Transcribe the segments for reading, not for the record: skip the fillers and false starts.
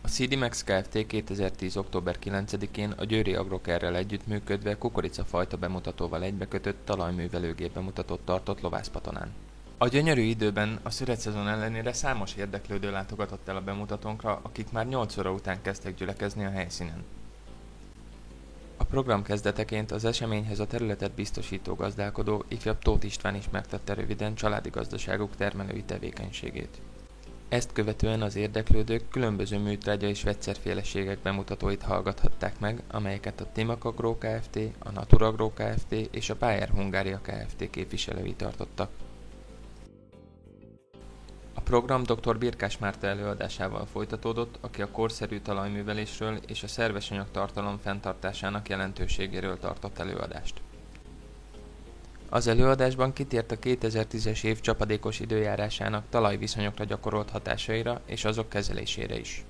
CDMAX Kft. 2010. október 9-én a Győri Agrokerrel együttműködve kukoricafajta bemutatóval egybekötött talajművelőgép bemutatót tartott Lovászpatonán. A gyönyörű időben a szüretszezon ellenére számos érdeklődő látogatott el a bemutatónkra, akik már 8 óra után kezdtek gyülekezni a helyszínen. A program kezdeteként az eseményhez a területet biztosító gazdálkodó ifjabb Tóth István ismertette röviden családi gazdaságuk termelői tevékenységét. Ezt követően az érdeklődők különböző műtrágya és vegyszerféleségek bemutatóit hallgathatták meg, amelyeket a Timak Agro Kft., a Naturagro Kft. És a Bayer Hungária Kft. Képviselői tartottak. A program dr. Birkás Márta előadásával folytatódott, aki a korszerű talajművelésről és a szerves anyagtartalom fenntartásának jelentőségéről tartott előadást. Az előadásban kitért a 2010-es év csapadékos időjárásának talajviszonyokra gyakorolt hatásaira és azok kezelésére is.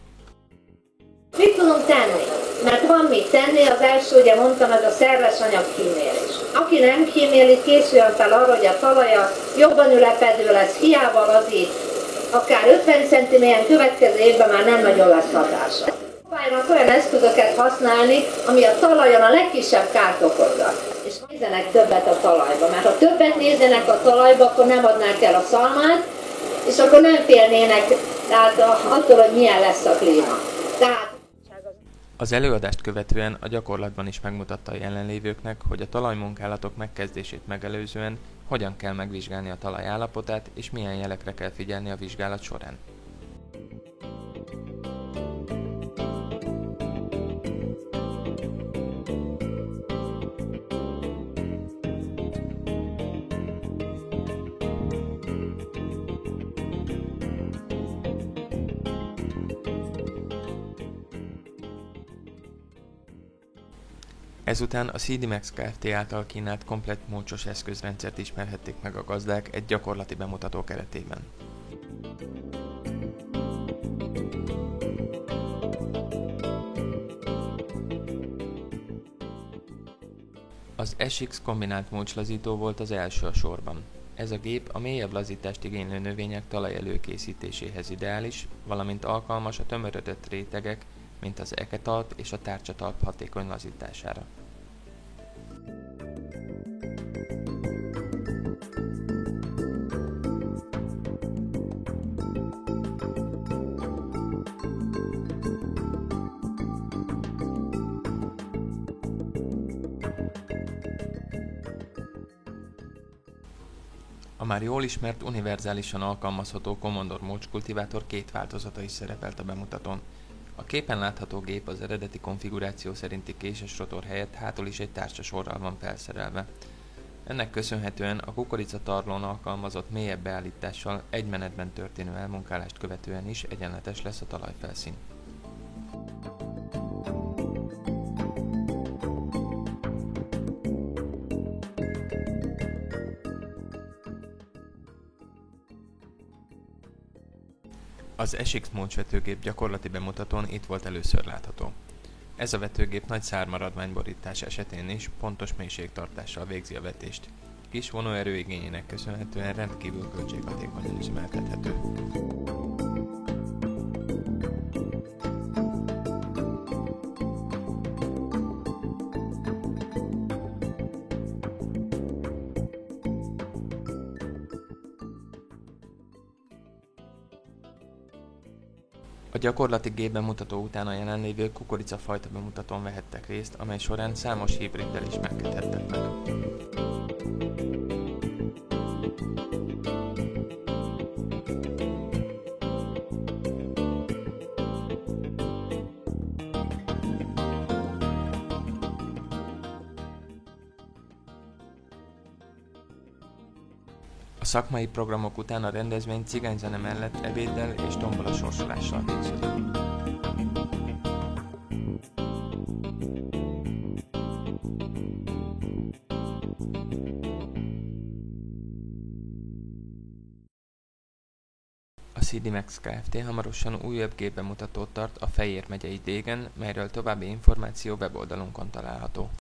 Mit tudunk tenni? Mert van mit tenni, az első, ugye mondtam, ez a szerves anyag kímélés. Aki nem kíméli, készüljön fel arra, hogy a talaja jobban ülepedő lesz, hiába lazít, akár 50 cm, következő évben már nem nagyon lesz hatása. Próbáljanak olyan eszközöket használni, ami a talajon a legkisebb kárt okozza. És nézzenek többet a talajba, mert ha többet nézzenek a talajba, akkor nem adnák el a szalmát, és akkor nem félnének attól, hogy milyen lesz a klíma. Az előadást követően a gyakorlatban is megmutatta a jelenlévőknek, hogy a talajmunkálatok megkezdését megelőzően hogyan kell megvizsgálni a talaj állapotát és milyen jelekre kell figyelni a vizsgálat során. Ezután a CDMAX Kft. Által kínált komplett mócsos eszközrendszert ismerhették meg a gazdák egy gyakorlati bemutató keretében. Az SX kombinált mócslazító volt az első a sorban. Ez a gép a mélyebb lazítást igénylő növények talaj előkészítéséhez ideális, valamint alkalmas a tömörödött rétegek, mint az eketalp és a tárcsatalp hatékony lazítására. A már jól ismert, univerzálisan alkalmazható Commodore mócskultivátor két változata is szerepelt a bemutatón. A képen látható gép az eredeti konfiguráció szerinti késes rotor helyett hátul is egy tárcsasorral van felszerelve. Ennek köszönhetően a kukoricatarlón alkalmazott mélyebb beállítással egy menetben történő elmunkálást követően is egyenletes lesz a talajfelszín. Az SX mócsvetőgép gyakorlati bemutatón itt volt először látható. Ez a vetőgép nagy szármaradványborítás esetén is pontos mélységtartással végzi a vetést. Kis vonóerő igényének köszönhetően rendkívül költséghatékonyan üzemeltethető. A gyakorlati gépbemutató után a jelenlévők kukoricafajta bemutatón vehettek részt, amely során számos hibriddel ismerkedhettek meg. A szakmai programok után a rendezvény cigányzene mellett ebéddel és tombola sorsolással végződött. A CDMAX Kft. Hamarosan újabb gépbemutatót tart a Fejér megyei Déggen, melyről további információ weboldalunkon található.